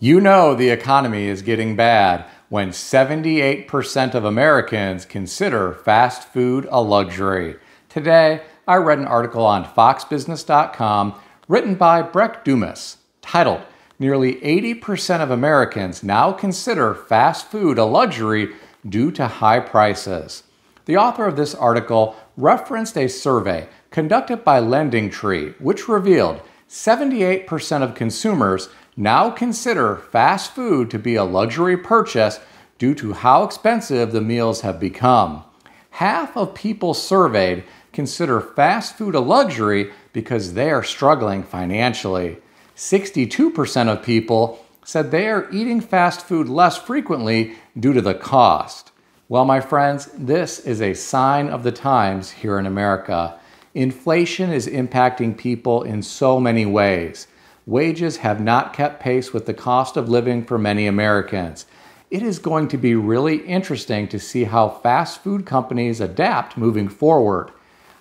You know the economy is getting bad when 78% of Americans consider fast food a luxury. Today, I read an article on foxbusiness.com written by Breck Dumas titled, "Nearly 80% of Americans now consider fast food a luxury due to high prices." The author of this article referenced a survey conducted by LendingTree, which revealed 78% of consumers now consider fast food to be a luxury purchase due to how expensive the meals have become. Half of people surveyed consider fast food a luxury because they are struggling financially. 62% of people said they are eating fast food less frequently due to the cost. Well, my friends, this is a sign of the times here in America. Inflation is impacting people in so many ways. Wages have not kept pace with the cost of living for many Americans. It is going to be really interesting to see how fast food companies adapt moving forward.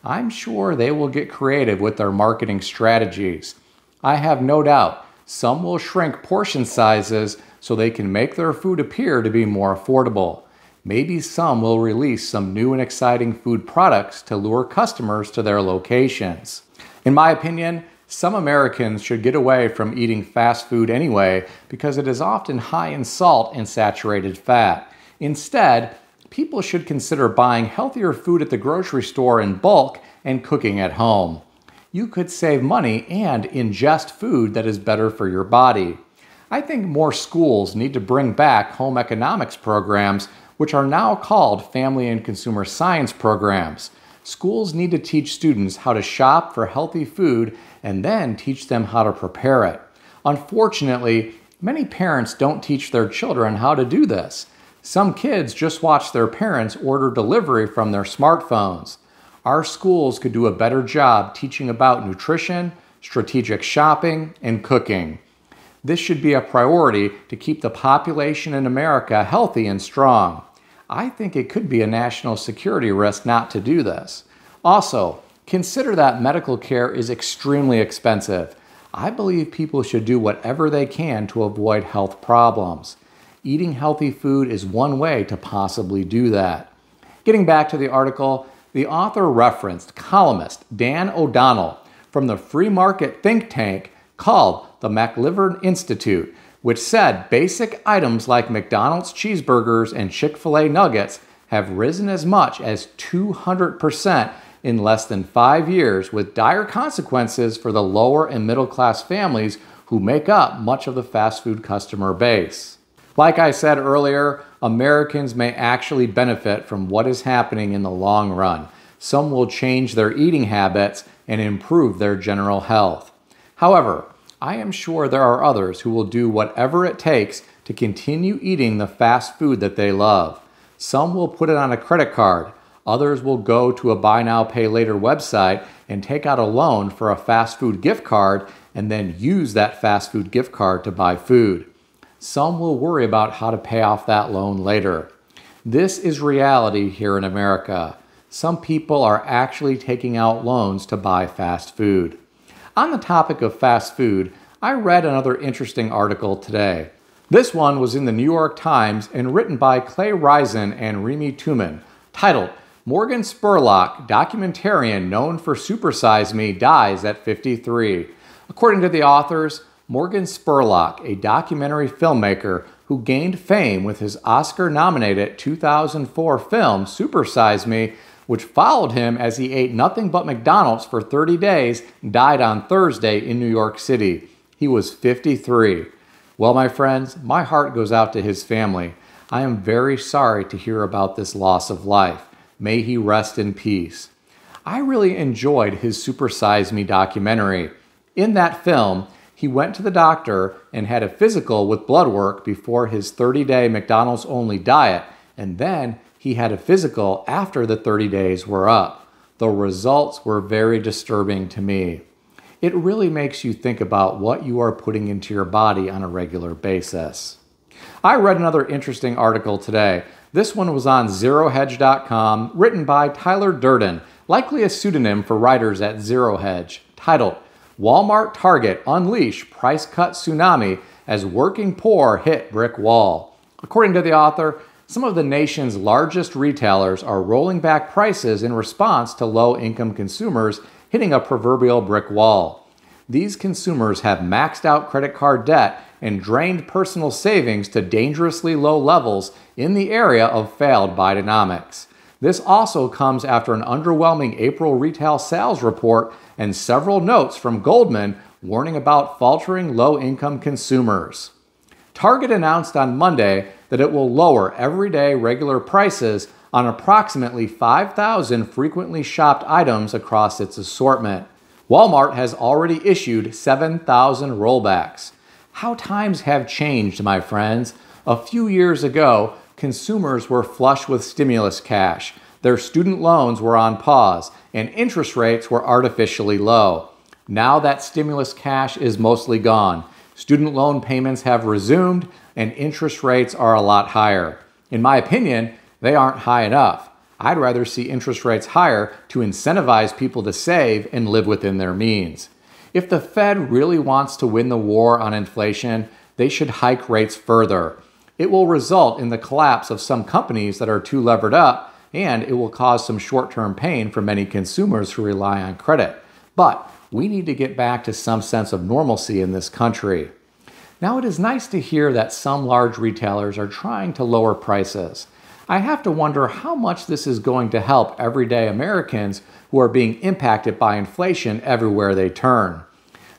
I'm sure they will get creative with their marketing strategies. I have no doubt some will shrink portion sizes so they can make their food appear to be more affordable. Maybe some will release some new and exciting food products to lure customers to their locations. In my opinion, some Americans should get away from eating fast food anyway because it is often high in salt and saturated fat. Instead, people should consider buying healthier food at the grocery store in bulk and cooking at home. You could save money and ingest food that is better for your body. I think more schools need to bring back home economics programs, which are now called family and consumer science programs. Schools need to teach students how to shop for healthy food and then teach them how to prepare it. Unfortunately, many parents don't teach their children how to do this. Some kids just watch their parents order delivery from their smartphones. Our schools could do a better job teaching about nutrition, strategic shopping, and cooking. This should be a priority to keep the population in America healthy and strong. I think it could be a national security risk not to do this. Also, consider that medical care is extremely expensive. I believe people should do whatever they can to avoid health problems. Eating healthy food is one way to possibly do that. Getting back to the article, the author referenced columnist Dan O'Donnell from the free market think tank called the McLivern Institute, which said basic items like McDonald's cheeseburgers and Chick-fil-A nuggets have risen as much as 200% in less than 5 years, with dire consequences for the lower and middle class families who make up much of the fast food customer base. Like I said earlier, Americans may actually benefit from what is happening in the long run. Some will change their eating habits and improve their general health. However, I am sure there are others who will do whatever it takes to continue eating the fast food that they love. Some will put it on a credit card. Others will go to a buy now, pay later website and take out a loan for a fast food gift card and then use that fast food gift card to buy food. Some will worry about how to pay off that loan later. This is reality here in America. Some people are actually taking out loans to buy fast food. On the topic of fast food, I read another interesting article today. This one was in the New York Times and written by Clay Risen and Remy Tumen, titled, "Morgan Spurlock, documentarian known for Super Size Me, dies at 53. According to the authors, Morgan Spurlock, a documentary filmmaker who gained fame with his Oscar-nominated 2004 film Super Size Me, which followed him as he ate nothing but McDonald's for 30 days, died on Thursday in New York City. He was 53. Well, my friends, my heart goes out to his family. I am very sorry to hear about this loss of life. May he rest in peace. I really enjoyed his Super Size Me documentary. In that film, he went to the doctor and had a physical with blood work before his 30-day McDonald's-only diet, and then he had a physical after the 30 days were up. The results were very disturbing to me. It really makes you think about what you are putting into your body on a regular basis. I read another interesting article today. This one was on ZeroHedge.com, written by Tyler Durden, likely a pseudonym for writers at Zero Hedge, titled, "Walmart Target Unleash Price Cut Tsunami as working poor hit brick wall. According to the author, some of the nation's largest retailers are rolling back prices in response to low-income consumers hitting a proverbial brick wall. These consumers have maxed out credit card debt and drained personal savings to dangerously low levels in the area of failed Bidenomics. This also comes after an underwhelming April retail sales report and several notes from Goldman warning about faltering low-income consumers. Target announced on Monday that it will lower everyday regular prices on approximately 5,000 frequently shopped items across its assortment. Walmart has already issued 7,000 rollbacks. How times have changed, my friends. A few years ago, consumers were flush with stimulus cash, their student loans were on pause, and interest rates were artificially low. Now that stimulus cash is mostly gone. Student loan payments have resumed, and interest rates are a lot higher. In my opinion, they aren't high enough. I'd rather see interest rates higher to incentivize people to save and live within their means. If the Fed really wants to win the war on inflation, they should hike rates further. It will result in the collapse of some companies that are too levered up, and it will cause some short-term pain for many consumers who rely on credit. But we need to get back to some sense of normalcy in this country. Now, it is nice to hear that some large retailers are trying to lower prices. I have to wonder how much this is going to help everyday Americans who are being impacted by inflation everywhere they turn.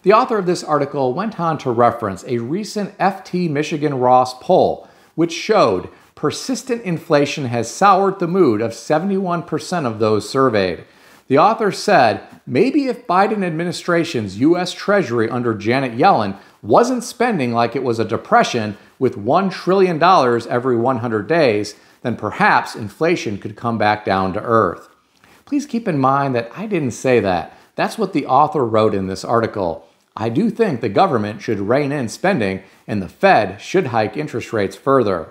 The author of this article went on to reference a recent FT Michigan Ross poll, which showed persistent inflation has soured the mood of 71% of those surveyed. The author said, maybe if Biden administration's U.S. Treasury under Janet Yellen wasn't spending like it was a depression with $1 trillion every 100 days, then perhaps inflation could come back down to earth. Please keep in mind that I didn't say that. That's what the author wrote in this article. I do think the government should rein in spending and the Fed should hike interest rates further.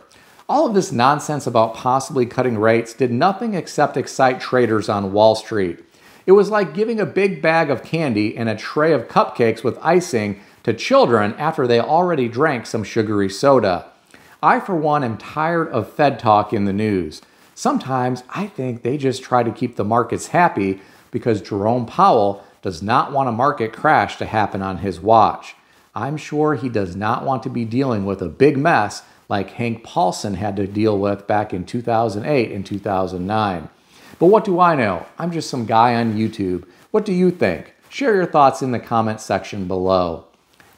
All of this nonsense about possibly cutting rates did nothing except excite traders on Wall Street. It was like giving a big bag of candy and a tray of cupcakes with icing to children after they already drank some sugary soda. I, for one, am tired of Fed talk in the news. Sometimes I think they just try to keep the markets happy because Jerome Powell does not want a market crash to happen on his watch. I'm sure he does not want to be dealing with a big mess like Hank Paulson had to deal with back in 2008 and 2009. But what do I know? I'm just some guy on YouTube. What do you think? Share your thoughts in the comment section below.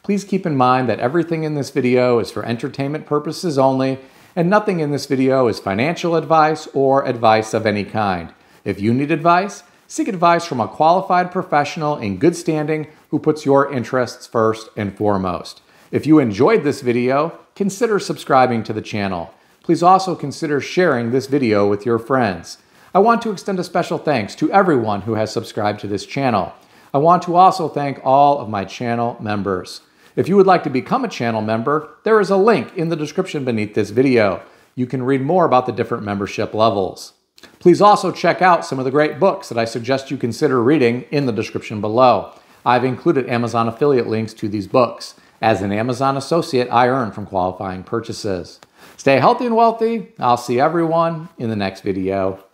Please keep in mind that everything in this video is for entertainment purposes only, and nothing in this video is financial advice or advice of any kind. If you need advice, seek advice from a qualified professional in good standing who puts your interests first and foremost. If you enjoyed this video, consider subscribing to the channel. Please also consider sharing this video with your friends. I want to extend a special thanks to everyone who has subscribed to this channel. I want to also thank all of my channel members. If you would like to become a channel member, there is a link in the description beneath this video. You can read more about the different membership levels. Please also check out some of the great books that I suggest you consider reading in the description below. I've included Amazon affiliate links to these books. As an Amazon associate, I earn from qualifying purchases. Stay healthy and wealthy. I'll see everyone in the next video.